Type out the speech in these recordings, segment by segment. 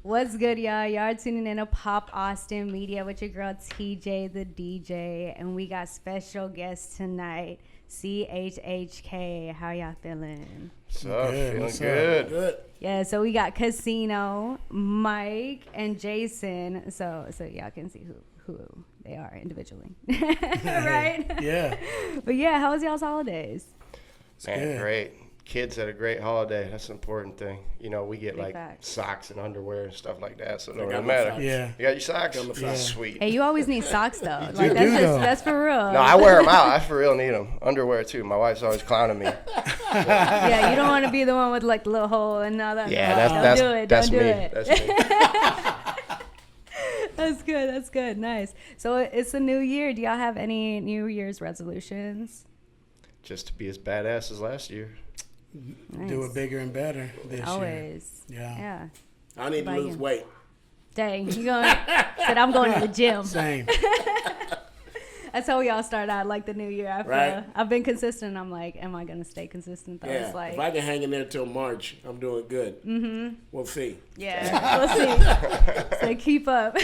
What's good, y'all? Y'all are tuning in to Pop Austin Media with your girl TJ the DJ, and we got special guests tonight, CHHK. How y'all feeling? What's up? Feeling good. Good. Yeah, so we got Casino, Mike, and Jason. So y'all can see who they are individually, right? Yeah. But yeah, how was y'all's holidays? Man, great. Kids had a great holiday. That's an important thing. You know, we get Big like facts. socks and underwear and stuff like that, so it don't got really my matter. socks. Yeah. You got your socks? Yeah. Sweet. Hey, you always need socks though. You Like do, that's for real. No, I wear them out. I for real need them. Underwear too. My wife's always clowning me. Yeah, you don't want to be the one with like the little hole and all that. Yeah, Don't do it. that's Don't do me. it. That's me. That's good. That's good. Nice. So it's a new year. Do y'all have any New Year's resolutions? Just to be as badass as last year. Nice. Do it bigger and better this year. Always. Yeah. Yeah. I need to lose weight. Dang, you going? Said I'm going to the gym. Same. That's how we all start out, like the new year. I feel. Right. I've been consistent. I'm like, am I gonna stay consistent? Though? Yeah. It's like, If I can hang in there till March, I'm doing good. mm-hmm. We'll see. Yeah, we'll see. So keep up.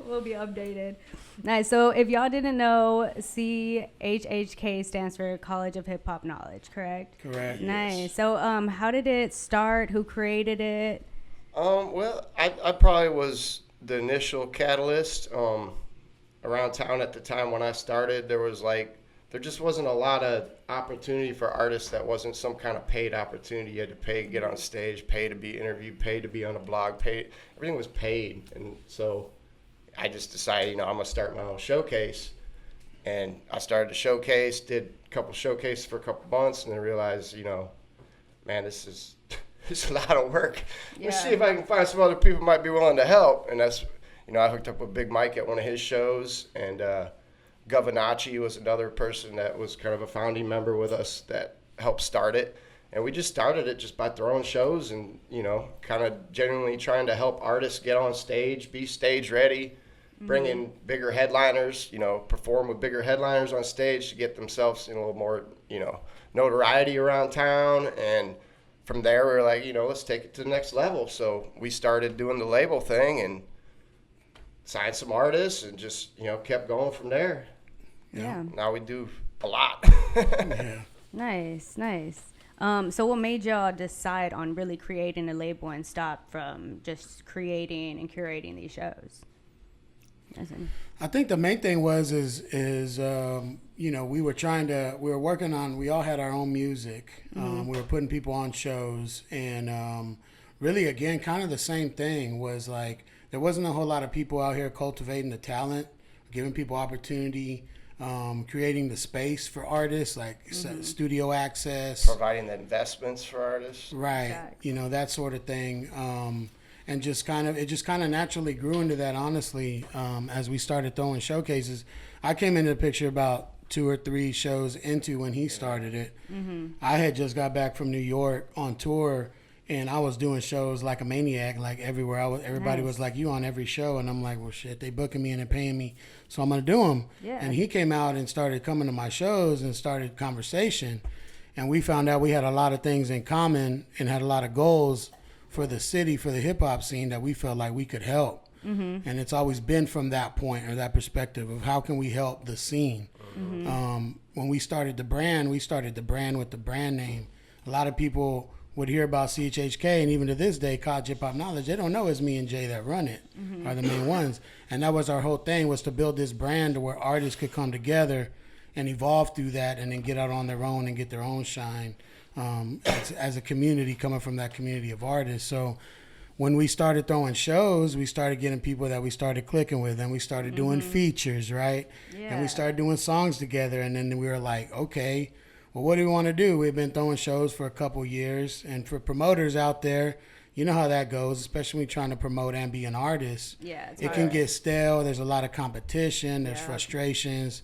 We'll be updated. Nice. So if y'all didn't know, CHHK stands for College of Hip Hop Knowledge, correct? Correct. Nice. So how did it start? Who created it? Well, I probably was the initial catalyst. Around town at the time when I started, there just wasn't a lot of opportunity for artists that wasn't some kind of paid opportunity. You had to pay to get on stage, pay to be interviewed, pay to be on a blog, pay. Everything was paid. And so I just decided, I'm going to start my own showcase. And I started a showcase, did a couple showcases for a couple months, and then realized, man, this is a lot of work. Yeah. Let's see if I can find some other people who might be willing to help. And that's, I hooked up with Big Mike at one of his shows, and Governacci was another person that was kind of a founding member with us that helped start it. And we just started it just by throwing shows and, kind of genuinely trying to help artists get on stage, be stage ready, bring in bigger headliners, perform with bigger headliners on stage to get themselves in a little more, notoriety around town. And from there, we were like, let's take it to the next level. So we started doing the label thing and signed some artists and just, kept going from there. Yeah. Now we do a lot. Yeah. Nice. So what made y'all decide on really creating a label and stop from just creating and curating these shows? I think the main thing was we were working on, we all had our own music. We were putting people on shows, and really, again, kind of the same thing was like, there wasn't a whole lot of people out here cultivating the talent, giving people opportunity, creating the space for artists, like studio access. Providing the investments for artists. Right. That sort of thing. And it just kind of naturally grew into that, honestly, as we started throwing showcases. I came into the picture about 2 or 3 shows into when he started it. I had just got back from New York on tour, and I was doing shows like a maniac, like everywhere. Everybody was like, you on every show. And I'm like, well, shit, they booking me and they're paying me, so I'm going to do them. Yeah. And he came out and started coming to my shows and started conversation. And we found out we had a lot of things in common and had a lot of goals for the city, for the hip-hop scene, that we felt like we could help. And it's always been from that point or that perspective of how can we help the scene. When we started the brand with the brand name. A lot of people would hear about CHHK, and even to this day, College Hip Hop Knowledge, they don't know it's me and Jay that run it, are the main ones. And that was our whole thing, was to build this brand to where artists could come together and evolve through that and then get out on their own and get their own shine as a community, coming from that community of artists. So when we started throwing shows, we started getting people that we started clicking with, and we started doing features, right? Yeah. And we started doing songs together, and then we were like, okay, well, what do we want to do? We've been throwing shows for a couple years, and for promoters out there, you know how that goes, especially when you're trying to promote and be an artist. Yeah, it's it hard. can get stale. There's a lot of competition. There's frustrations.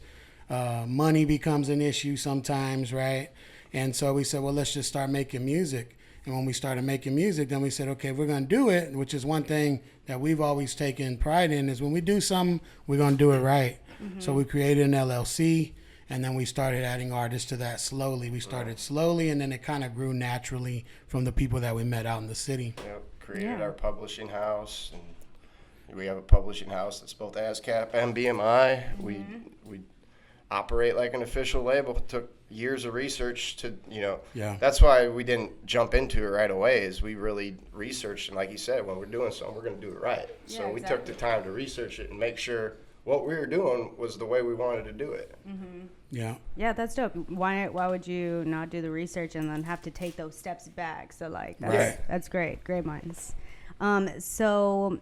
Money becomes an issue sometimes, right? And so we said, well, let's just start making music. And when we started making music, then we said, okay, we're going to do it, which is one thing that we've always taken pride in, is when we do something, we're going to do it right. So we created an LLC, and then we started adding artists to that slowly. We started slowly, and then it kind of grew naturally from the people that we met out in the city. Yep, created Yeah. our publishing house, and we have a publishing house that's both ASCAP and BMI. We operate like an official label. It took years of research to, Yeah. that's why we didn't jump into it right away, is we really researched, and like you said, when we're doing something, we're going to do it right. Yeah, So we took the time to research it and make sure what we were doing was the way we wanted to do it. Yeah. Yeah, that's dope. Why would you not do the research and then have to take those steps back? So like that's great. Great minds. So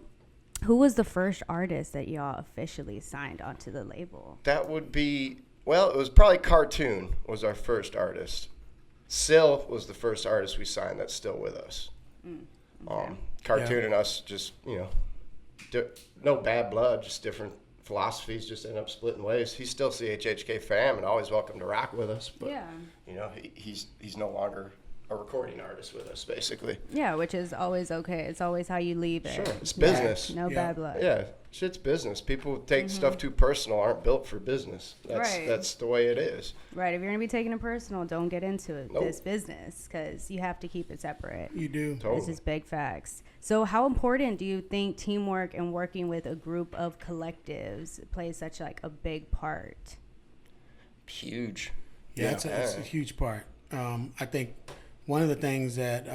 who was the first artist that y'all officially signed onto the label? That would be, well, it was probably Cartoon was our first artist. Sil was the first artist we signed that's still with us. Cartoon and us just, no bad blood, just different philosophies, just ended up splitting ways. He's still CHHK fam and always welcome to rock with us, but he's no longer a recording artist with us, basically. Yeah, which is always okay. It's always how you leave it. Sure, it's business. No bad blood. Yeah, shit's business. People who take stuff too personal aren't built for business. That's the way it is. Right. If you're gonna be taking it personal, don't get into it. Nope. This business, because you have to keep it separate. You do. Totally. This is big facts. So, how important do you think teamwork and working with a group of collectives plays such like a big part? Huge. Yeah, it's a huge part. I think one of the things that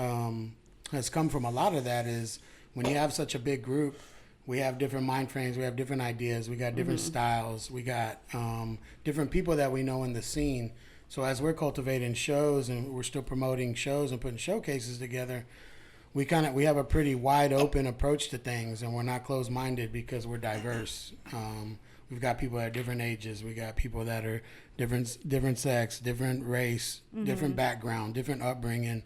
has come from a lot of that is when you have such a big group, we have different mind frames, we have different ideas, we got different styles, we got different people that we know in the scene. So as we're cultivating shows and we're still promoting shows and putting showcases together, we have a pretty wide open approach to things, and we're not closed-minded because we're diverse. We've got people at different ages. We got people that are different sex, different race, different background, different upbringing,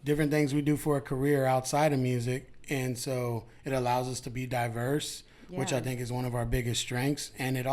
different things we do for a career outside of music. And so it allows us to be diverse, which I think is one of our biggest strengths. And it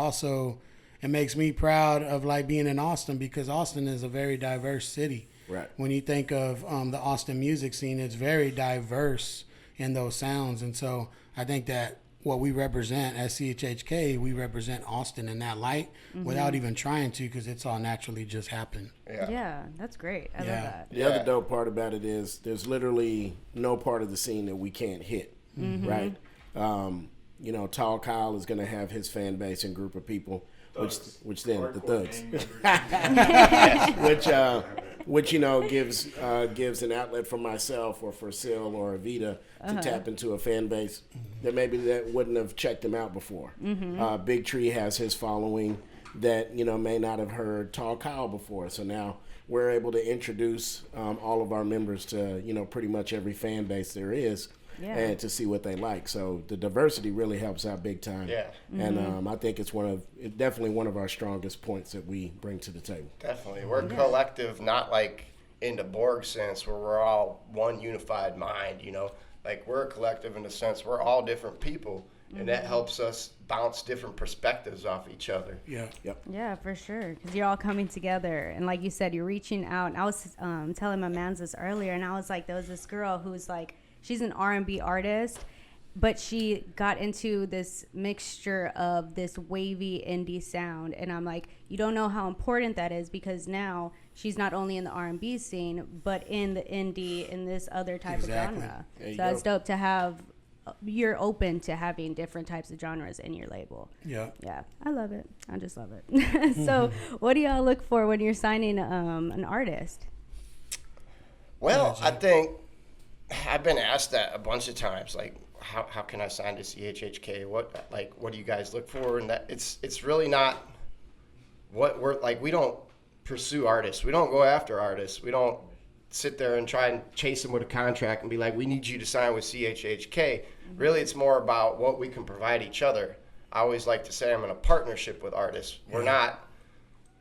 makes me proud of like being in Austin, because Austin is a very diverse city. Right. When you think of the Austin music scene, it's very diverse in those sounds. And so I think that what we represent as CHHK, we represent Austin in that light without even trying to, because it's all naturally just happened. Yeah, that's great. I love that. The other dope part about it is there's literally no part of the scene that we can't hit, right? Tall Kyle is going to have his fan base and group of people, which then the thugs, which gives an outlet for myself or for Sil or Avita to tap into a fan base that maybe that wouldn't have checked him out before. Big Tree has his following that may not have heard Tall Kyle before, so now we're able to introduce all of our members to pretty much every fan base there is. And to see what they like. So the diversity really helps out big time. Yeah. And I think it's definitely one of our strongest points that we bring to the table. Definitely. We're collective, not like in the Borg sense where we're all one unified mind, Like we're a collective in the sense we're all different people, and that helps us bounce different perspectives off each other. Yeah. Yep. Yeah, for sure. Because you're all coming together. And like you said, you're reaching out. And I was telling my mans this earlier, and I was like, there was this girl who's like, she's an R&B artist, but she got into this mixture of this wavy indie sound. And I'm like, you don't know how important that is, because now she's not only in the R&B scene, but in the indie, in this other type of genre. So that's dope to have. You're open to having different types of genres in your label. Yeah. Yeah, I love it. I just love it. So what do y'all look for when you're signing an artist? Well, I think I've been asked that a bunch of times, like, how can I sign to CHHK? What do you guys look for? And that it's really not what we're like. We don't pursue artists. We don't go after artists. We don't sit there and try and chase them with a contract and be like, we need you to sign with CHHK. Really, it's more about what we can provide each other. I always like to say I'm in a partnership with artists. They're not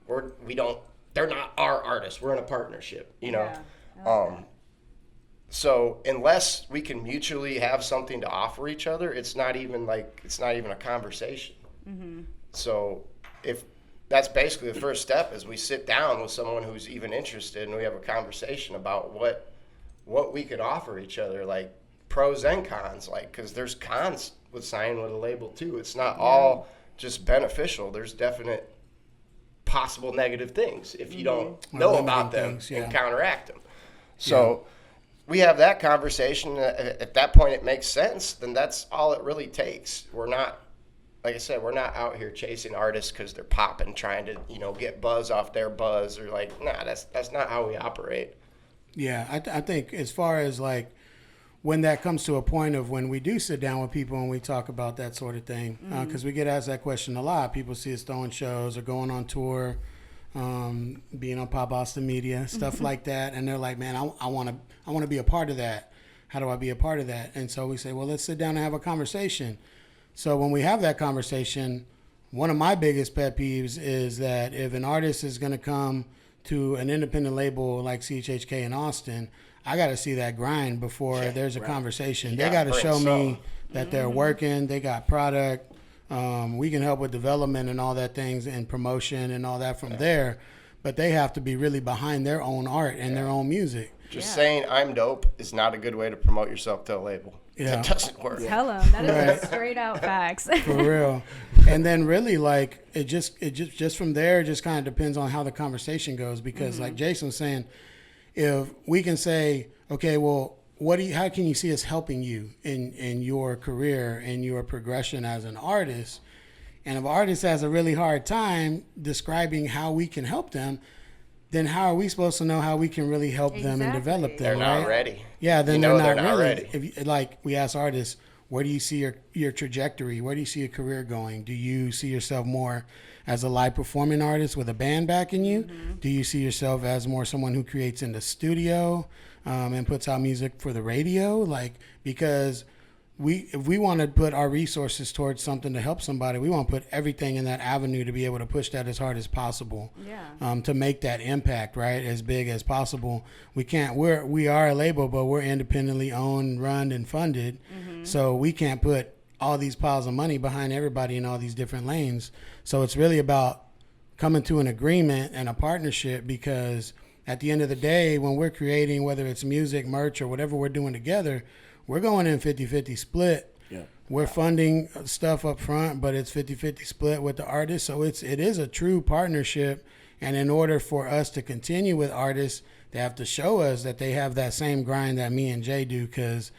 our artists. We're in a partnership, So unless we can mutually have something to offer each other, it's not even a conversation. So if that's basically the first step, is we sit down with someone who's even interested and we have a conversation about what we could offer each other, like pros and cons, like, because there's cons with signing with a label too. It's not all just beneficial. There's definite possible negative things if you don't know about them and counteract them. So we have that conversation. At that point, it makes sense. Then that's all it really takes. We're not, like I said, we're not out here chasing artists because they're popping, trying to get buzz off their buzz, or like, nah, that's not how we operate. Yeah, I think as far as like when that comes to a point of when we do sit down with people and we talk about that sort of thing, because we get asked that question a lot. People see us throwing shows or going on tour, being on Pop Boston Media, stuff like that, and they're like, man, I want to be a part of that. How do I be a part of that? And so we say, well, let's sit down and have a conversation. So when we have that conversation, one of my biggest pet peeves is that if an artist is going to come to an independent label like CHHK in Austin, I got to see that grind before there's a conversation. They got to show me that they're working, they got product. We can help with development and all that things and promotion and all that from there, but they have to be really behind their own art and their own music. Just saying I'm dope is not a good way to promote yourself to a label. Yeah. That doesn't work. Tell them that is straight out facts. For real. And then really like it just from there, it just kind of depends on how the conversation goes, because like Jason was saying, if we can say, okay, well, how can you see us helping you in your career and your progression as an artist? And if an artist has a really hard time describing how we can help them, then how are we supposed to know how we can really help them and develop them? They're not ready. Yeah, then they're they're not not ready. ready. If, like we ask artists, where do you see your trajectory? Where do you see your career going? Do you see yourself more as a live performing artist with a band backing you? Do you see yourself as more someone who creates in the studio and puts out music for the radio? Like, because if we want to put our resources towards something to help somebody, we want to put everything in that avenue to be able to push that as hard as possible. To make that impact, right, as big as possible. We are a label, but we're independently owned, run, and funded. So we can't put all these piles of money behind everybody in all these different lanes. So it's really about coming to an agreement and a partnership, because at the end of the day, when we're creating, whether it's music, merch, or whatever we're doing together, we're going in 50-50 split. Yeah. We're funding stuff up front, but it's 50-50 split with the artist. So it is a true partnership. And in order for us to continue with artists, they have to show us that they have that same grind that me and Jay do, because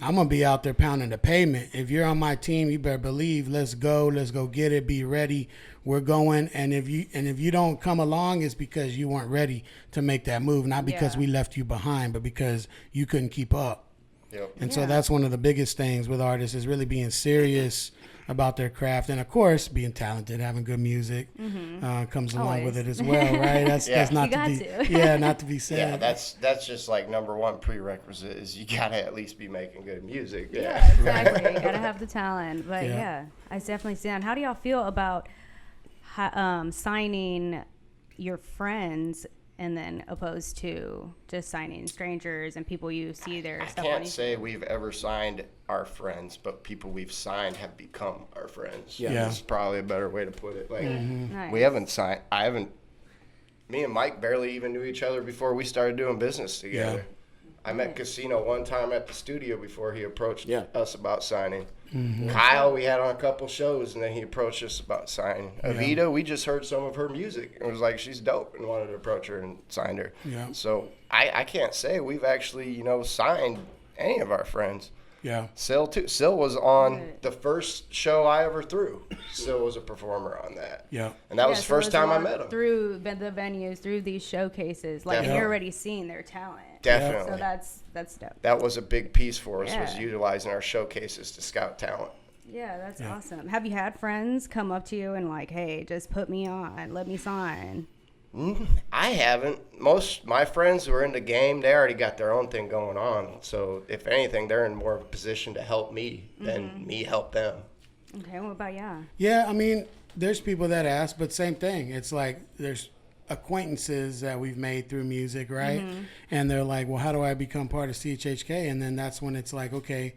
I'm going to be out there pounding the pavement. If you're on my team, you better believe, let's go get it, be ready. We're going. And if you don't come along, it's because you weren't ready to make that move, not because we left you behind, but because you couldn't keep up. And so that's one of the biggest things with artists, is really being serious about their craft, and of course being talented, having good music comes along with it as well, right? That's not not to be said. Yeah, that's just like number one prerequisite is you gotta at least be making good music. Yeah, exactly. You gotta have the talent. But I definitely see that. How do y'all feel about signing your friends, and then opposed to just signing strangers and people you see their stuff on? I can't say we've ever signed our friends, but people we've signed have become our friends. Yeah. That's probably a better way to put it. Like, Nice. we haven't signed, me and Mike barely even knew each other before we started doing business together. I met Casino one time at the studio before he approached us about signing. Kyle, we had on a couple shows, and then he approached us about signing. Avita, we just heard some of her music and was like, she's dope, and wanted to approach her and signed her. So I can't say we've actually, signed any of our friends. Sil too. Sil was on the first show I ever threw. Sil was a performer on that. And that was the first time I met him. Through the venues, through these showcases, like, and you're already seeing their talent. Definitely. So that's dope. That was a big piece for us, was utilizing our showcases to scout talent. Yeah, that's awesome. Have you had friends come up to you and like, hey, just put me on, let me sign? I haven't. Most my friends who are in the game, they already got their own thing going on. So if anything, they're in more of a position to help me than me help them. Okay, what about you? Yeah, I mean, there's people that ask, but same thing. It's like there's acquaintances that we've made through music, right? And they're like, well, how do I become part of CHHK? And then that's when it's like, okay,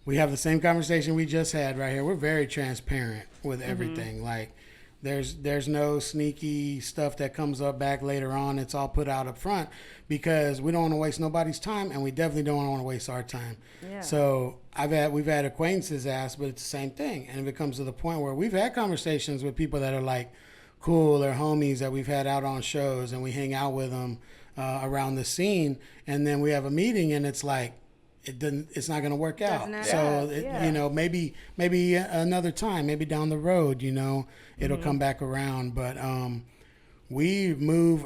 we have the same conversation we just had right here. We're very transparent with everything. Like, there's no sneaky stuff that comes up back later on. It's all put out up front, because we don't want to waste nobody's time, and we definitely don't want to waste our time. So we've had acquaintances ask, but it's the same thing. And if it comes to the point where we've had conversations with people that are like cool or homies that we've had out on shows, and we hang out with them around the scene, and then we have a meeting, and it's like it's not going to work out. So you know, maybe another time, maybe down the road, you know, it'll come back around. But we move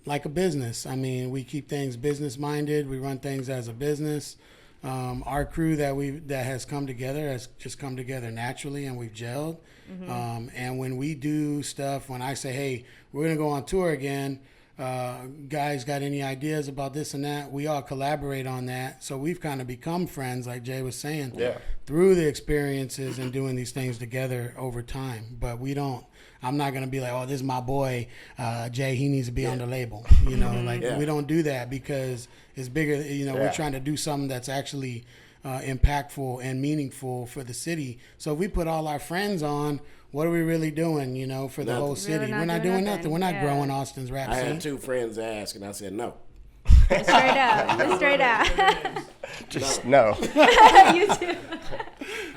like a business. I mean, we keep things business minded. We run things as a business. Our crew that has come together has just come together naturally, and we've gelled. And when we do stuff, when I say, hey, we're going to go on tour again, guys got any ideas about this and that, we all collaborate on that. So we've kind of become friends, like Jay was saying, through the experiences and doing these things together over time. But I'm not going to be like, oh, this is my boy, Jay, he needs to be on the label. You know, we don't do that because it's bigger. You know, we're trying to do something that's actually impactful and meaningful for the city. So if we put all our friends on, what are we really doing, you know, for the whole city? We're not doing nothing. We're not growing Austin's rap scene. I had 2 friends ask, and I said no. Straight up. Just no. You too.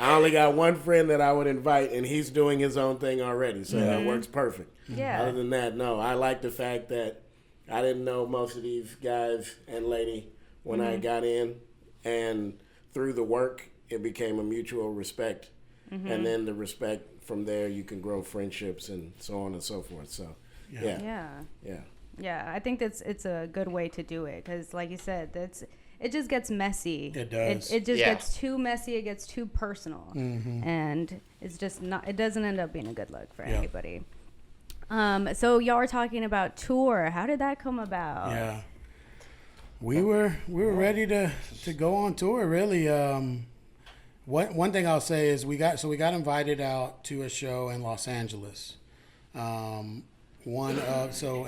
I only got 1 friend that I would invite, and he's doing his own thing already, so that works perfect. Yeah. Other than that, no. I like the fact that I didn't know most of these guys and lady when I got in, and through the work, it became a mutual respect. And then the respect from there, you can grow friendships and so on and so forth. So, Yeah, I think it's a good way to do it because, like you said, it just gets messy. It does. It just gets too messy. It gets too personal, and it's just not. It doesn't end up being a good look for anybody. So y'all were talking about tour. How did that come about? Yeah, we were ready to go on tour. Really, one thing I'll say is we got invited out to a show in Los Angeles. An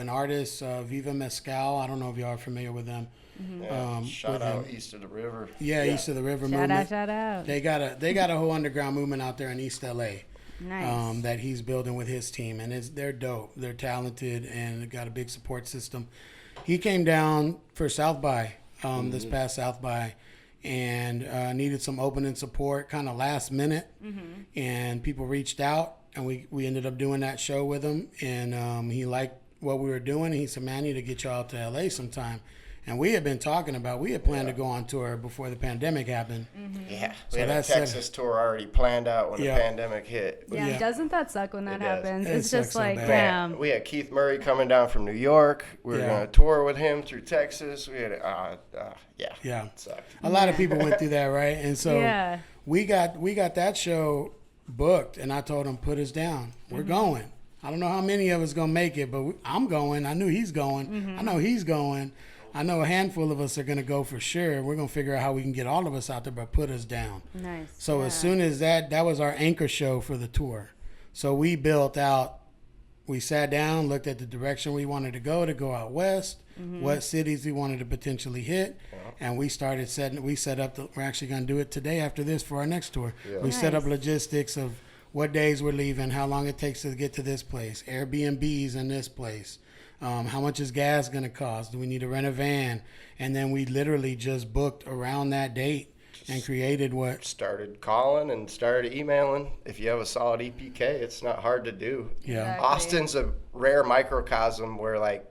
artist, Viva Mezcal. I don't know if y'all are familiar with them. Shout out East of the River. Yeah, East of the River movement. Shout out. They got a whole underground movement out there in East LA. Nice. That he's building with his team, and they're dope. They're talented and got a big support system. He came down for South by this past South by, and needed some opening support, kind of last minute, and people reached out, and we ended up doing that show with him, and he liked what we were doing, and he said, man, I need to get y'all to LA sometime. And we had planned to go on tour before the pandemic happened. Yeah, we had a Texas tour already planned out when the pandemic hit. Yeah, doesn't that suck when that happens? It it's just like, so damn. We had Keith Murray coming down from New York. We were going to tour with him through Texas. We had, it sucked. A lot of people went through that, right? And so we got that show booked, and I told him, put us down. We're going. I don't know how many of us going to make it, but I'm going. I knew he's going. I know he's going. I know a handful of us are going to go for sure. We're going to figure out how we can get all of us out there, but put us down. Nice. So as soon as that was our anchor show for the tour. So we built out, we sat down, looked at the direction we wanted to go out west, what cities we wanted to potentially hit, and we set up, we're actually going to do it today after this for our next tour. Yeah. We set up logistics of what days we're leaving, how long it takes to get to this place, Airbnbs in this place. How much is gas going to cost? Do we need to rent a van? And then we literally just booked around that date and created what? Started calling and started emailing. If you have a solid EPK, it's not hard to do. Yeah. Exactly. Austin's a rare microcosm where, like,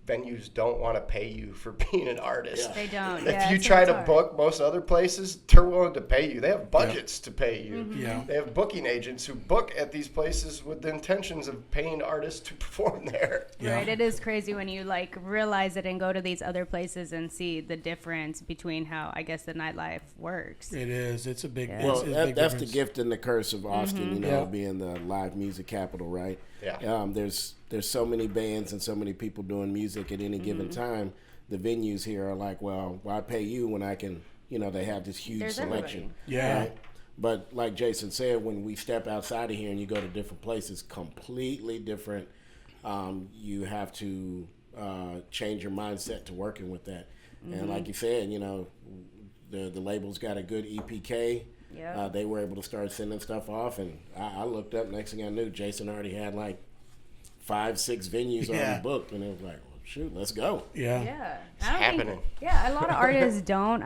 venues don't want to pay you for being an artist. They don't. If you try to book most other places, they're willing to pay you. They have budgets to pay you. They have booking agents who book at these places with the intentions of paying artists to perform there. Right. It is crazy when you realize it and go to these other places and see the difference between how, I guess, the nightlife works. It is. It's a big. Yeah. Well, big that's the difference. gift and the curse of Austin, being the live music capital, right? Yeah. There's so many bands and so many people doing music at any given time. The venues here are like, well, why pay you when I can, they have this huge selection. Everybody. Yeah. Right? But like Jason said, when we step outside of here and you go to different places, completely different. You have to change your mindset to working with that. And like you said, the label's got a good EPK. Yeah. They were able to start sending stuff off, and I looked up. Next thing I knew, Jason already had like 5-6 venues already booked, and it was like, well, shoot, let's go. Yeah. Yeah. It's happening. A lot of artists don't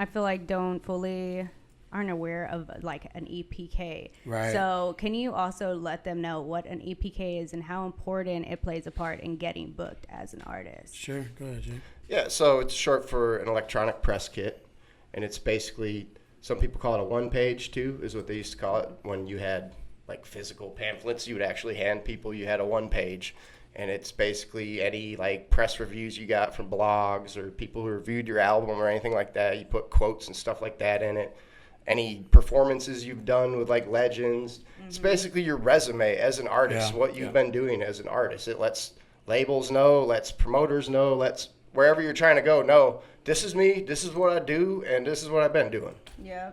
fully aren't aware of like an EPK. Right. So can you also let them know what an EPK is and how important it plays a part in getting booked as an artist? Sure. Go ahead, Jay. Yeah, so it's short for an electronic press kit, and it's basically, some people call it a one-page too, is what they used to call it when you had like physical pamphlets you would actually hand people. You had a one-page, and it's basically any like press reviews you got from blogs or people who reviewed your album or anything like that. You put quotes and stuff like that in it. Any performances you've done with like legends. It's basically your resume as an artist, what you've been doing as an artist. It lets labels know, lets promoters know, lets wherever you're trying to go know, this is me, this is what I do, and this is what I've been doing. Yeah.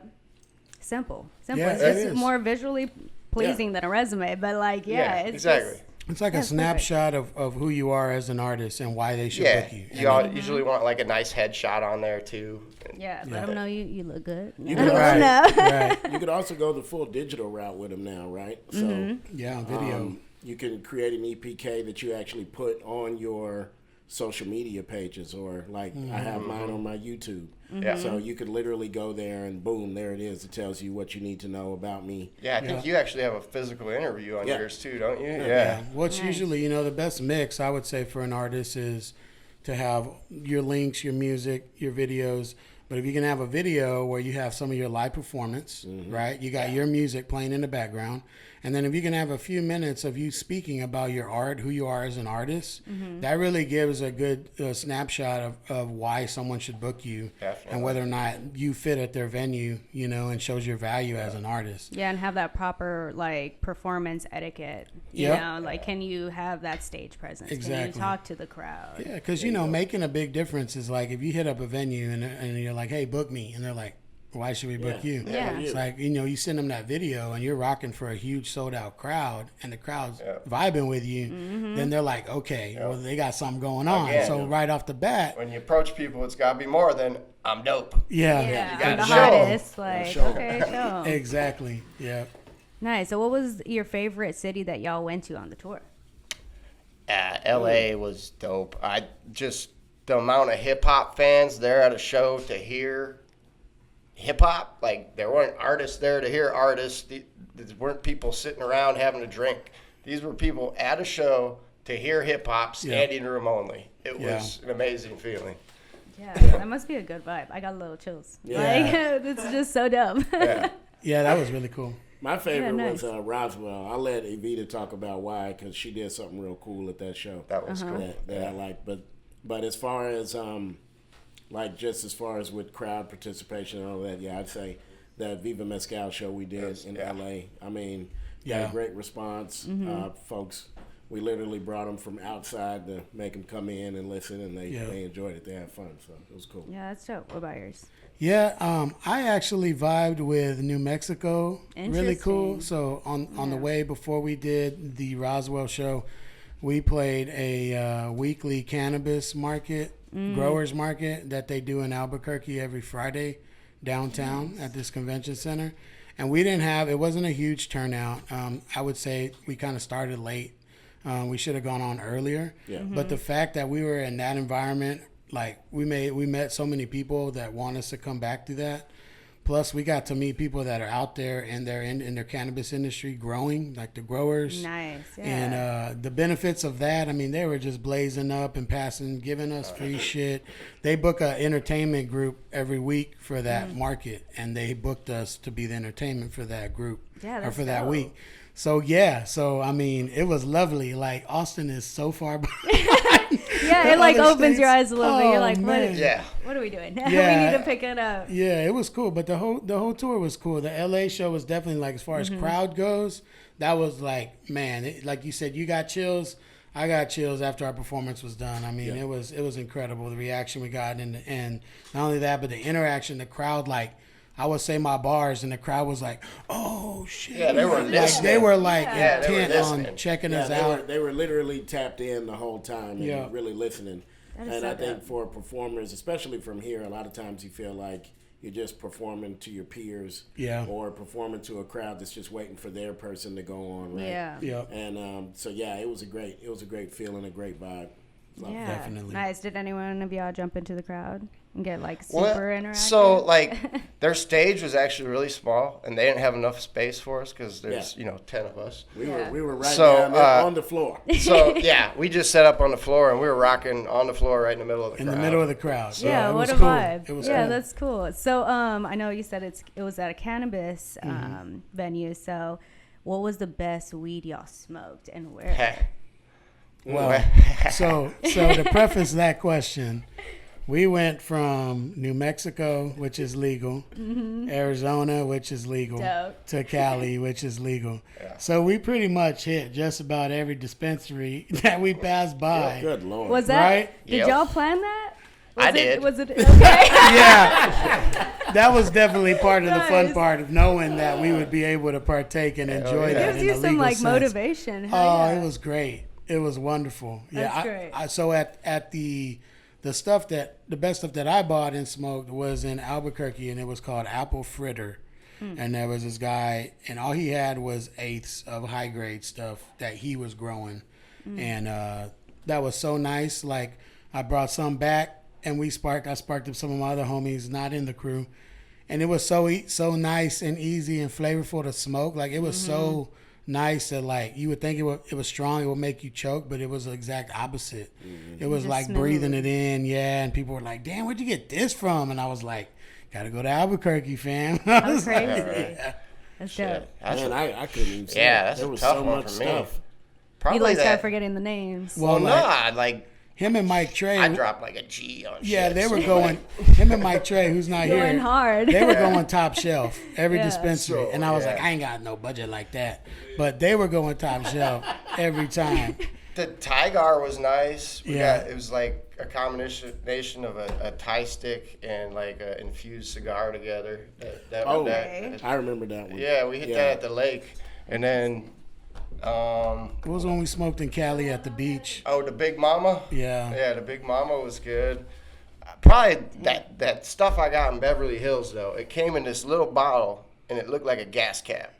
Simple. It's it just is. more visually pleasing than a resume, but like, it's exactly. just, It's like a That's snapshot of who you are as an artist and why they should Yeah, book you. you all usually want like a nice headshot on there too. let them know you look good. You Let could, 'em know. Right. you could also go the full digital route with them now, right? So Yeah, on video. you can create an EPK that you actually put on your social media pages, or like I have mine on my YouTube. Yeah. So you could literally go there and boom, there it is. It tells you what you need to know about me. Yeah, I think you actually have a physical interview on Yeah. yours too, don't you? Yeah. What's Nice. usually, the best mix I would say for an artist is to have your links, your music, your videos. But if you can have a video where you have some of your live performance, right? You got your music playing in the background. And then if you can have a few minutes of you speaking about your art, who you are as an artist, that really gives a good snapshot of why someone should book you. Definitely. And whether or not you fit at their venue, and shows your value as an artist. Yeah, and have that proper like performance etiquette. You Yep. know, like can you have that stage presence? Can Exactly. you talk to the crowd? Yeah, because making a big difference is like if you hit up a venue and you're like, "Hey, book me," and they're like, "Why should we book you?" Yeah. It's like you send them that video and you're rocking for a huge sold out crowd, and the crowd's vibing with you. Then they're like, "Okay, well they got something going on." Again. So right off the bat, When you approach people, it's got to be more than I'm dope. Yeah, you I'm gotta the show 'em. hottest. Like, show 'em. okay, show 'em. exactly. Yeah. Nice. So, what was your favorite city that y'all went to on the tour? LA was dope. The amount of hip hop fans there at a show to hear hip hop, like there weren't artists there to hear artists. There weren't people sitting around having a drink. These were people at a show to hear hip hop, standing room only. It was an amazing feeling. Yeah, that must be a good vibe. I got a little chills. Yeah. Like, it's just so dope. Yeah. Yeah, that was really cool. My favorite nice. was Roswell. I'll let Evita talk about why, because she did something real cool at that show. That was cool. That I liked. But as far as as far as with crowd participation and all that, I'd say that Viva Mezcal show we did in LA. I mean, got a great response. Folks, we literally brought them from outside to make them come in and listen, and they enjoyed it. They had fun, so it was cool. Yeah, that's dope. What about yours? Yeah, I actually vibed with New Mexico. Really cool. Interesting. So on the way before we did the Roswell show, we played a weekly cannabis market, growers market that they do in Albuquerque every Friday downtown at this convention center. And it wasn't a huge turnout. I would say we kind of started late. We should have gone on earlier. Yeah. But the fact that we were in that environment, like we met so many people that want us to come back to that. Plus, we got to meet people that are out there and they're in their cannabis industry growing, like the growers. Nice. Yeah. And the benefits of that, I mean, they were just blazing up and giving us free shit. They book an entertainment group every week for that market, and they booked us to be the entertainment for that group Yeah, or that's for that dope. week. So I mean, it was lovely. Like Austin is so far behind. Yeah, it like other opens your states. eyes a little bit. You're Oh, like, man. what are we doing? Yeah. We need to pick it up. Yeah, it was cool, but the whole tour was cool. The LA show was definitely like, as far as crowd goes, that was like, man, like you said, you got chills. I got chills after our performance was done. I mean, it was incredible, the reaction we got, and not only that, but the interaction, the crowd, like, I would say my bars, and the crowd was like, "Oh shit!" Yeah, they were like, listening. they were like Yeah, they were intent on listening. checking us they out. They were literally tapped in the whole time and Yeah. really listening. That is And so I think dope. for performers, especially from here, a lot of times you feel like you're just performing to your peers, or performing to a crowd that's just waiting for their person to go on, right? Yeah. Yeah. And it was a great feeling, a great vibe. Yeah, Definitely. nice. Did anyone of y'all jump into the crowd and get like super Well, interactive? so like their stage was actually really small, and they didn't have enough space for us because there's 10 of us. We Yeah. were right So, down there on the floor. So yeah, we just set up on the floor, and we were rocking on the floor right in the middle of the In crowd. the middle of the crowd. So Yeah, it what was a cool. vibe. It was Yeah, cool. that's cool. So I know you said it was at a cannabis venue. So what was the best weed y'all smoked and where? Well, so to preface that question, we went from New Mexico, which is legal, Arizona, which is legal, Dope. to Cali, which is legal. So we pretty much hit just about every dispensary that we passed by. Good Lord. Was that? Right? Did Yep. y'all plan that? I did. Was it okay? Yeah, that was definitely part of the fun Nice. part of knowing that we would be able to partake and enjoy yeah. that Gives in you a some legal like sense. motivation. Hell Oh, yeah. it was great. It was wonderful. That's Yeah. great. So at the stuff the best stuff that I bought and smoked was in Albuquerque, and it was called Apple Fritter. And there was this guy, and all he had was eighths of high grade stuff that he was growing, and that was so nice. Like I brought some back, and I sparked up some of my other homies not in the crew, and it was so nice and easy and flavorful to smoke. Like it was so nice that like you would think it was strong, it would make you choke, but it was the exact opposite. It was Just like smooth. breathing it in, and people were like, "Damn, where'd you get this from?" And I was like, "Gotta go to Albuquerque, fam." I was crazy. like, Right. That's Shit. dope. That's Man, I couldn't even say Yeah, it. that's There a was tough so one much for me. stuff. probably You like start that. forgetting the names. Well, Well, like, no, like him and Mike Trey. I dropped like a G on Yeah, shit. they were going. Him and Mike Trey, who's not Going here, hard. they were going top shelf every Yeah. dispensary, So, and I was yeah. like, I ain't got no budget like that, but they were going top shelf every time. The Tigar was nice. Yeah. It was like a combination of a Thai stick and like an infused cigar together. Okay. I remember that one. Yeah, we hit that at the lake, and then What was when we smoked in Cali at the beach? the Big Mama. Yeah. Yeah, the Big Mama was good. Probably that stuff I got in Beverly Hills though. It came in this little bottle, and it looked like a gas cap,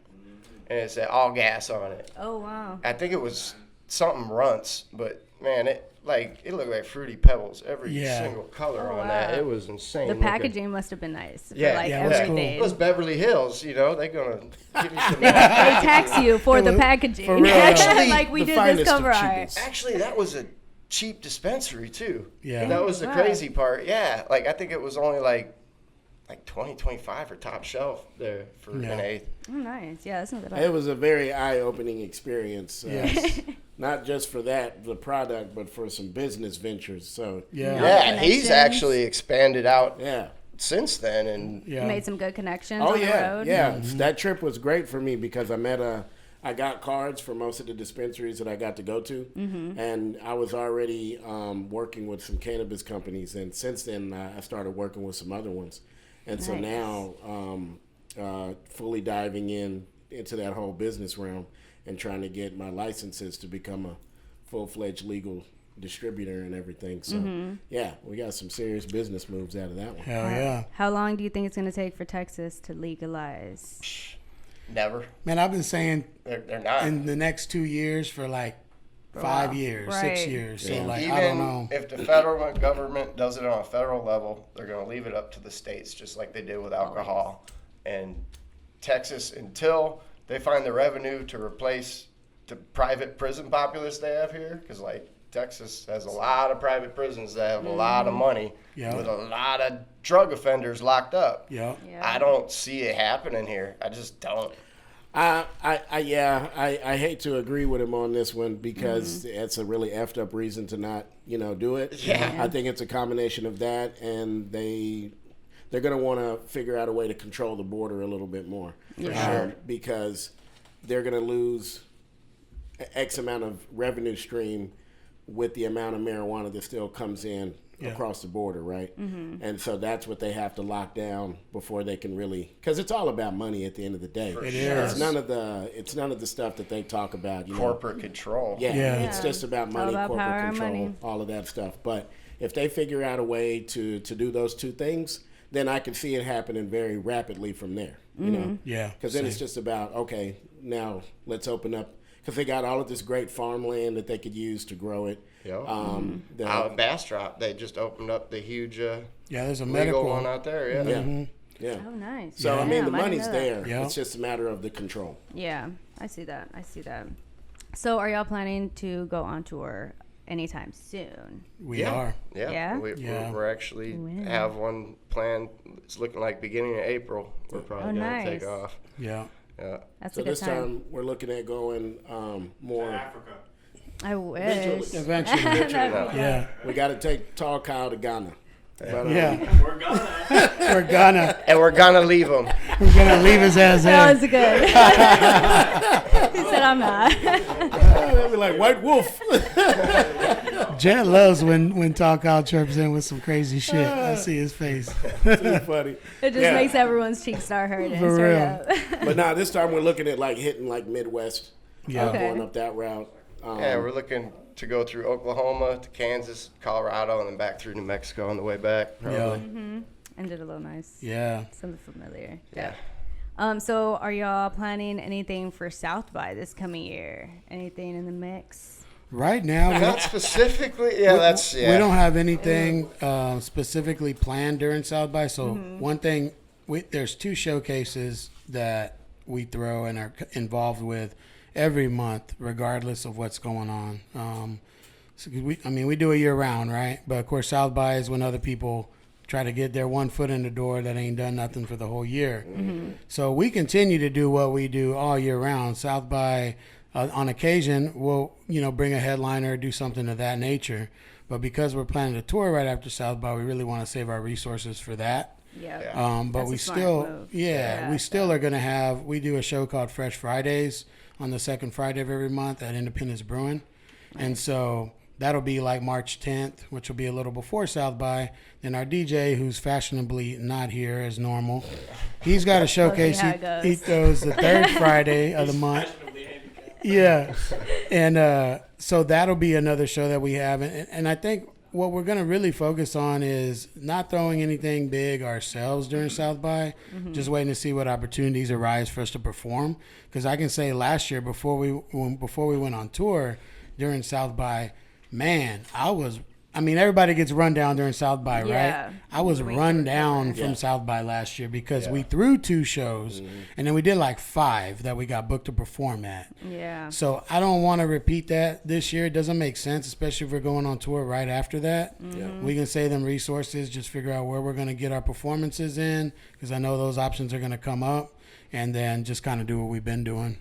and it said all gas on it. Oh wow. I think it was something runts, but man, it looked like Fruity Pebbles, every Yeah. single color Oh, on that. wow. It was insane. The looking. packaging must have been nice. For Yeah, like Yeah, it was cool. everything. It was Beverly Hills, they're gonna give you some. They tax you for the was- packaging. for real. Actually, like we the did finest this of cover art. cheapest. Actually, that was a cheap dispensary too. Yeah. That was the Wow. crazy part. Yeah, like I think it was only like 20, 25 for top shelf there for Yeah. an eighth. Oh nice. Yeah, that's not It bad. was a very eye-opening experience. Yes. Not just for the product, but for some business ventures. So Yeah. Yeah, he's connections. actually expanded out yeah. since then, and You Yeah. made some good connections Oh on the yeah, road. yeah. That trip was great for me because I got cards for most of the dispensaries that I got to go to, and I was already working with some cannabis companies, and since then I started working with some other ones, and so Nice. now fully diving into that whole business realm and trying to get my licenses to become a full-fledged legal distributor and everything. So yeah, we got some serious business moves out of that one. Hell yeah. How long do you think it's going to take for Texas to legalize? never. Man, I've been saying They're not. in the next 2 years for like 5 years, Right. 6 years. So Yeah. like Even I don't know. if the federal government does it on a federal level, they're going to leave it up to the states, just like they did with alcohol. And Texas, until they find the revenue to replace the private prison populace they have here, because like Texas has a lot of private prisons that have a lot of money Yeah. with a lot of drug offenders locked up. Yeah. Yeah. I don't see it happening here. I just don't. I hate to agree with him on this one because it's a really effed up reason to not, do it. Yeah. I think it's a combination of that and they're going to want to figure out a way to control the border a little bit more. Yeah. Because they're going to lose X amount of revenue stream with the amount of marijuana that still comes in across the border, right? Mm-hmm. And so that's what they have to lock down before they can really, because it's all about money at the end of the day. For It sure. is. It's none of the stuff that they talk about. Corporate control. Yeah, Yeah. it's just about It's all money, about corporate power and control, money. all of that stuff. But if they figure out a way to do those two things, then I can see it happening very rapidly from there. You know, Yeah. because then it's same. just about, okay, now let's open up. because they got all of this great farmland that they could use to grow it. Yep. The- Out in Bastrop, they just opened up the huge there's a legal medical one out there. Yeah. yeah, yeah. Oh, nice. So I mean, the Damn, I didn't money's know that. there. Yeah. It's just a matter of the control. Yeah, I see that. So, are y'all planning to go on tour anytime soon? We are. Yeah. Yeah? We're actually When? have one planned. It's looking like beginning of April. We're probably Oh, going to nice. take off. Yeah. Yeah. That's So a good this time we're looking at going more. Africa. I wish. Eventually. Yeah. We got to take Tall Kyle to Ghana. But, Yeah. We're gonna. We're gonna And we're going to leave them. leave his ass That there. was good. He said, I'm not. they'll be like White Wolf. Jet loves when Talk Out chirps in with some crazy shit. I see his face. Too funny. It just Yeah. makes everyone's cheeks start hurting. For straight real. up. But now this time we're looking at like hitting like Midwest. Yeah. Okay. Going up that route. Yeah, we're looking to go through Oklahoma to Kansas, Colorado, and then back through New Mexico on the way back. Probably. Yeah. Ended a little nice. Yeah. Something familiar. Yeah. So are y'all planning anything for South by this coming year? Anything in the mix? Right now, Not specifically. Yeah, that's yeah. we don't have anything specifically planned during South by. So one thing, there's 2 showcases that we throw and are involved with every month, regardless of what's going on. So we do it year round, right? But of course, South by is when other people try to get their one foot in the door that ain't done nothing for the whole year. So we continue to do what we do all year round. South by, on occasion, we'll bring a headliner, do something of that nature. But because we're planning a tour right after South by, we really want to save our resources for that. Yeah. But That's we a smart still, move. we still are going to have, we do a show called Fresh Fridays on the second Friday of every month at Independence Brewing. And so that'll be like March 10th, which will be a little before South by. Then our DJ, who's fashionably not here as normal, he's got a showcase. how it goes. He goes the third Friday of the month. Yeah. And so that'll be another show that we have. And I think what we're going to really focus on is not throwing anything big ourselves during South by, just waiting to see what opportunities arise for us to perform. Because I can say last year, before we went on tour during South by, man, everybody gets run down during South by, Yeah. right? I was run down from South by last year because we threw 2 shows and then we did like 5 that we got booked to perform at. Yeah. So I don't want to repeat that this year. It doesn't make sense, especially if we're going on tour right after that. We can save them resources, just figure out where we're going to get our performances in, because I know those options are going to come up, and then just kind of do what we've been doing.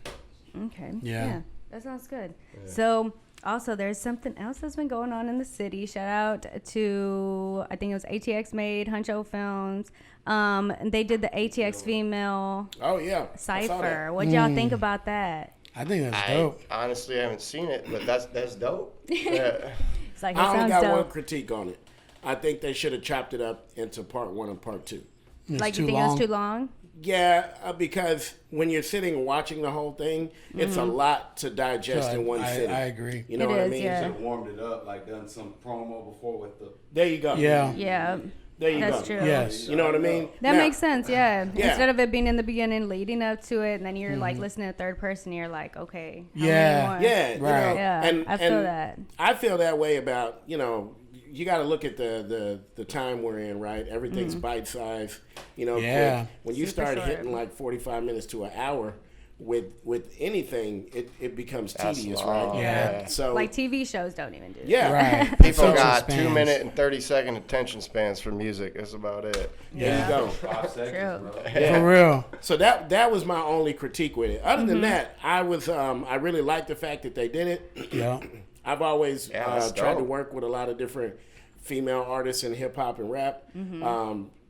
Okay. Yeah. That sounds good. So also there's something else that's been going on in the city. Shout out to, I think it was ATX made, Huncho Films. And they did the ATX female Oh yeah. I saw cipher. that. What'd y'all think about that? I think that's I dope. honestly haven't seen it, but that's dope. Yeah. It's like, it I only sounds got one dope. critique on it. I think they should have chopped it up into part 1 and part 2. It's Like, too you think it was long. too long? Yeah, because when you're sitting and watching the whole thing, it's a lot to digest So in one sitting. I agree. You know It what I is, mean? yeah. Should've warmed it up, like done some promo before with the. There you go. Yeah. Yeah. There you That's go. true. Yes. You know what I mean? That Now- makes sense, yeah. Yeah. Instead of it being in the beginning, leading up to it, and then you're like listening to third person, you're like, okay, how Yeah. many more? Yeah, you Right. know, Yeah, and, I feel and that. I feel that way about, you got to look at the time we're in, right? Everything's bite size, Yeah. quick. When you Super start short. hitting like 45 minutes to an hour with anything, it becomes That's tedious, long, right? yeah. So Like TV shows don't even do that. yeah, Right. People Attention got spans. 2-minute and 30-second attention spans for music. That's about it. there you go. 5 seconds, True. bro. Yeah. For real. So that was my only critique with it. Other than that, I really liked the fact that they did it. Yeah. I've always Yeah, that's tried to dope. work with a lot of different female artists in hip hop and rap,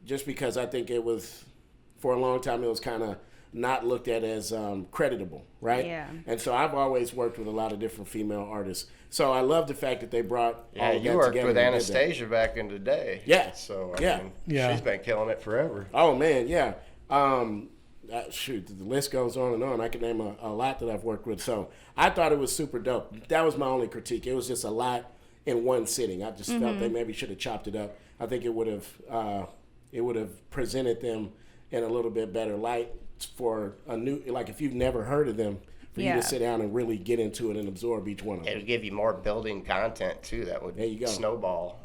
just because I think it was, for a long time, it was kind of not looked at as creditable, right? Yeah. And so I've always worked with a lot of different female artists. So I love the fact that they brought Yeah, all of you that worked together with and did that. Anastasia back in the day. Yeah. So, Yeah. I mean, Yeah. she's been killing it forever. Oh man, yeah. Shoot, the list goes on and on. I can name a lot that I've worked with. So I thought it was super dope. That was my only critique. It was just a lot in one sitting. I just felt they maybe should have chopped it up. I think it would have presented them in a little bit better light for a new, like if you've never heard of them, for you Yeah. to sit down and really get into it and absorb each one of them. It'll give you more building content too. That would There you go. snowball.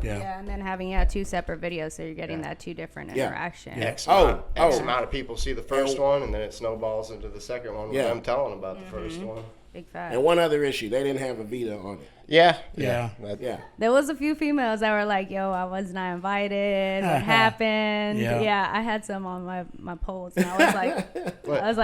Yeah, and then having 2 separate videos, so you're getting that 2 different Yeah. interaction. X Oh, amount of people see the first one, and then it snowballs into the second one with Yeah. them telling about the first one. Big fact. And one other issue, they didn't have a Vita on it. Yeah. Yeah. Yeah. There was a few females that were like, "Yo, I was not invited. What happened?" Yeah. Yeah, I had some on my polls, and I was like, What?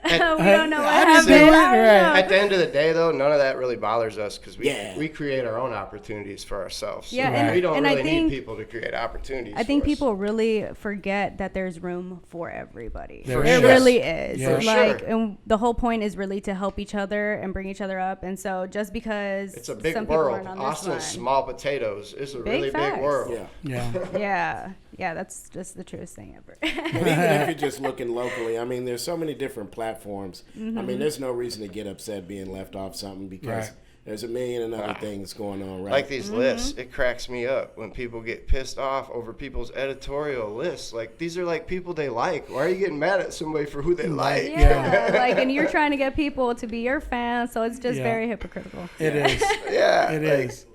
we don't know what I didn't happened. do it, I don't right. know. At the end of the day, though, none of that really bothers us because Yeah. we create our own opportunities for ourselves. So Yeah, and- we don't and I really think- need people to create opportunities. I think for us. people really forget that there's room for everybody. There There is. really is. Yeah. For Like, sure. and the whole point is really to help each other and bring each other up. And so just because It's a big some people world. aren't on this Austin's one, small potatoes. It's a Big really facts. big world. Yeah. Yeah. yeah, that's just the truest thing ever. And even if you're just looking locally, I mean, there's so many different platforms. I mean, there's no reason to get upset being left off something because Right. there's a million and other things going on, right? Like these lists, it cracks me up when people get pissed off over people's editorial lists. Like, these are like people they like. Why are you getting mad at somebody for who they like? Yeah, like, and you're trying to get people to be your fans, so it's just Yeah. very hypocritical. It is. Yeah, It like, is.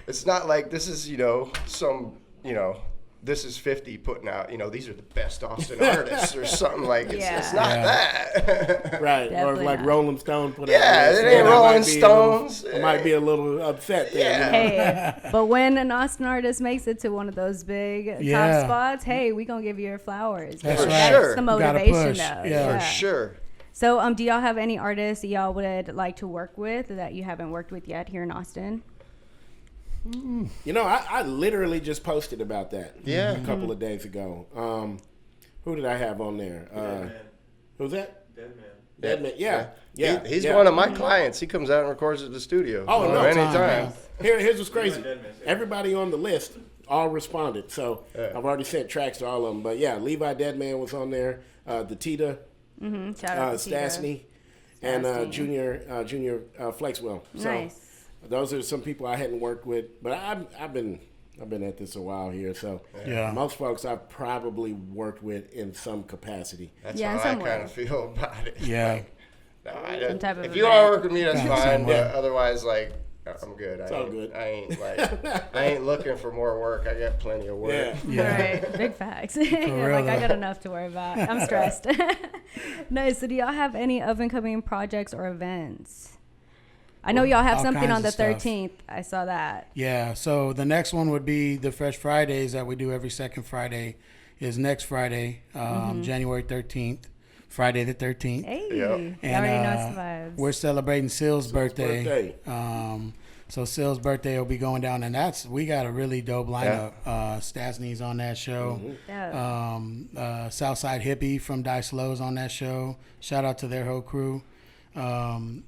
It's not like this is, some, this is 50 putting out, these are the best Austin artists or something like it's not Yeah. that. Right. Or Definitely like not. Rolling Stone put Yeah, out a list, it ain't and I Rolling might be a little- Stones. I might be a little upset there. Yeah. Hey, but when an Austin artist makes it to one of those big Yeah. top spots, hey, we gonna give you your flowers. That's For right. sure. the Gotta motivation, push. though. Yeah. For sure. So, do y'all have any artists that y'all would like to work with that you haven't worked with yet here in Austin? You know, I literally just posted about that Yeah. a couple of days ago. Who did I have on there? Who's that? Deadman. Yeah. He's yeah. one of my clients. He comes out and records at the studio. Oh, no. Anytime. Here's what's crazy. Everybody on the list all responded. So I've already sent tracks to all of them. But yeah, Levi Deadman was on there. The Tita, Shout out to Tita. Stasny, and Stasny. Junior Flexwell. So Nice. those are some people I hadn't worked with. But I've been at this a while here. So Yeah. most folks I've probably worked with in some capacity. That's Yeah, in how I some kind way. of feel about it. Yeah. Like, no, I don't. type of If you want to event. work with me, that's Kinda fine. same way. But otherwise, like, I'm good. It's all good. I ain't looking for more work. I got plenty of work. Yeah. Yeah. Right, big facts. real, Like, I though. got enough to worry about. I'm stressed. Nice. So, do y'all have any up and coming projects or events? I know y'all have All something kinds on the of stuff. 13th. I saw that. Yeah, so the next one would be the Fresh Fridays that we do every second Friday. Is next Friday, January 13th, Friday the 13th. Hey, Yep. you And already know it's the vibes. we're celebrating Sill's birthday. birthday. So Sill's birthday will be going down, and we got a really dope lineup. Stasny's on that show. Yeah. Southside Hippie from Dice Low's on that show. Shout out to their whole crew. That's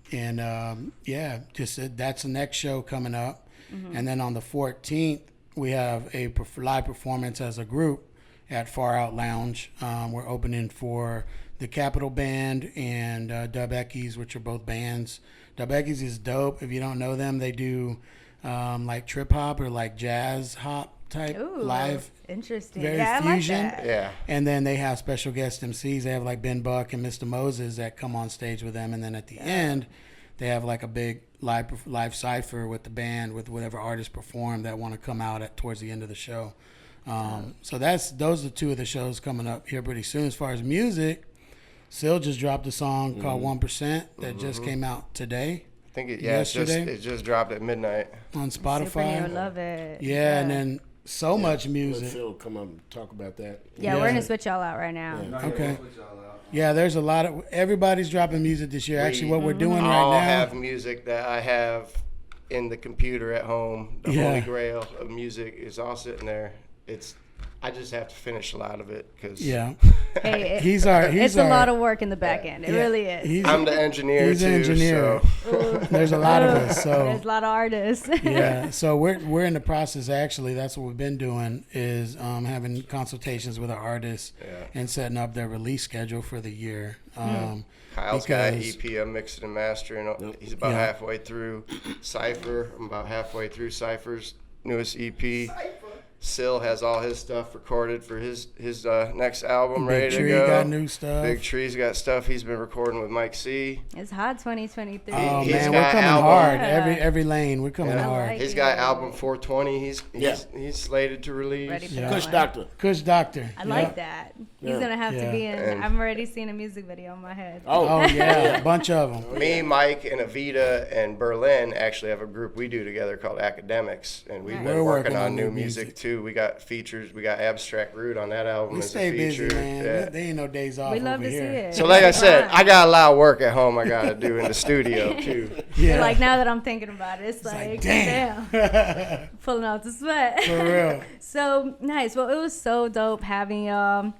the next show coming up. And then on the 14th, we have a live performance as a group at Far Out Lounge. We're opening for the Capitol Band and Dub Eckies, which are both bands. Dub Eckies is dope. If you don't know them, they do like trip hop or like jazz hop type Ooh, live. interesting. very Yeah, fusion. I like that. Yeah. And then they have special guest MCs. They have like Ben Buck and Mr. Moses that come on stage with them. And then at the end, they have like a big live cipher with the band with whatever artists perform that want to come out towards the end of the show. So those are two of the shows coming up here pretty soon. As far as music, Sill just dropped a song called 1% that just came out today I think it Yesterday? just dropped at midnight. on Super new, Spotify. love it. Yeah, and then so much Let music. Phil come up and talk about that. Yeah, we're Yeah. gonna switch y'all out right now. Okay. Yeah, there's a lot of everybody's dropping music this year. Actually, what we're doing All right now. have music that I have in the computer at home. The Yeah. holy grail of music is all sitting there. I just have to finish a lot of it because Yeah, Hey, he's it's a lot of work in the back end. It yeah, really is. I'm the engineer He's too. an engineer. So There's a lot of us. There's So a lot of artists. yeah, so we're in the process. Actually, that's what we've been doing is having consultations with our artists and setting up their release schedule for the year. Kyle's got because- EP. I'm mixing and mastering. He's about Yeah. halfway through Cypher. I'm about halfway through Cypher's newest EP. Sil has all his stuff recorded for his next album Big ready Tree to go. got new stuff. Big Tree's got stuff he's been recording with Mike C. It's hot 2023. Oh He's man, we're got coming album. hard. Yeah. Every lane, we're coming Yeah. hard. like He's it. got album 420. He's Yeah. slated to release. Ready for Yeah. that Kush one. Doctor. Kush Doctor. I Yeah. like that. He's Yeah. gonna have to Yeah. be in. And- I'm already seeing a music video in my head. Oh yeah, a bunch of them. Me, Mike, and Avita and Berlin actually have a group we do together called Academics, and we've Nice. been We're working working on on new new music music. too. We got features. We got Abstract Root on that album We as stay a feature. busy, man. Yeah. There ain't no days off We love over to see here. it. So like I said, Fun. I got a lot of work at home I gotta do in the studio too. Yeah, Like now that I'm thinking about it, it's like, like, damn. damn, pulling out the sweat. For real. So nice. Well, it was so dope having y'all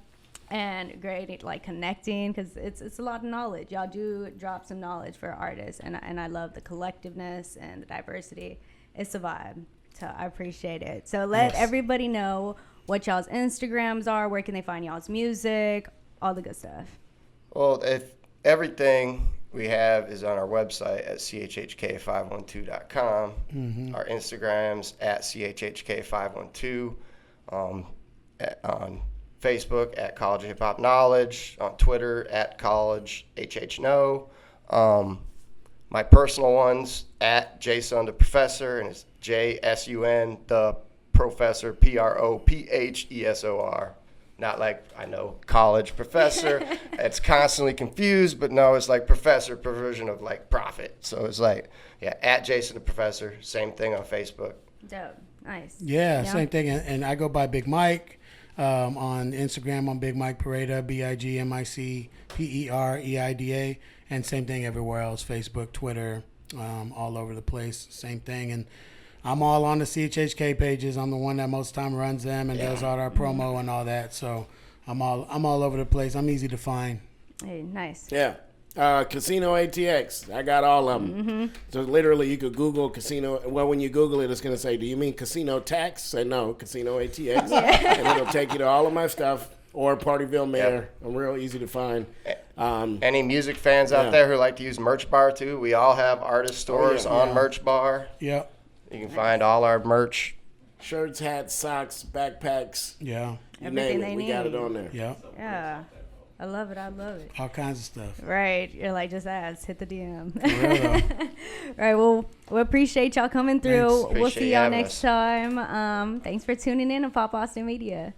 and great like connecting because it's a lot of knowledge. Y'all do drop some knowledge for artists, and I love the collectiveness and the diversity. It's a vibe. So I appreciate it. So let Yes. everybody know what y'all's Instagrams are. Where can they find y'all's music? All the good stuff. Well, if everything we have is on our website at chhk512.com. Our Instagrams at chhk512. On Facebook at College of Hip Hop Knowledge. On Twitter at College HHKnow. My personal ones at Jason the Professor, and it's JSUN the Professor, PROPHESOR. Not like, I know, college professor. It's constantly confused, but no, it's like professor, perversion of like profit. So it's like, yeah, at Jason the Professor. Same thing on Facebook. Dope. Nice. Yeah, same thing. And I go by Big Mike on Instagram on Big Mike Pareda, BIGMICPEREIDA, and same thing everywhere else, Facebook, Twitter, all over the place, same thing. And I'm all on the CHHK pages. I'm the one that most time runs them and does all our promo and all that. So I'm all over the place. I'm easy to find. Hey, nice. Yeah. Casino ATX. I got all of them. So literally you could Google casino. Well, when you Google it, it's going to say, do you mean casino tax? Say no, casino ATX. And it'll take you to all of my stuff or Partyville Mayor. I'm real easy to find. Any music fans out Yeah. there who like to use Merch Bar too, we all have artist stores on Yeah. Merch Bar. Yep. You can find all our merch. Shirts, hats, socks, backpacks. Yeah. You Everything name it. they We got it need. on there. Yep. Yeah. I love it. I love it. All kinds of stuff. Right. You're like, just ask, hit the DM. For real, though. Right. Well, we appreciate y'all coming through. Thanks. We'll Appreciate see you y'all having next us. time. Thanks for tuning in to Pop Austin Media.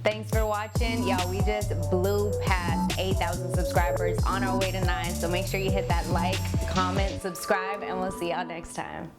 Thanks for watching. Y'all, we just blew past 8,000 subscribers on our way to 9. So make sure you hit that like, comment, subscribe, and we'll see y'all next time.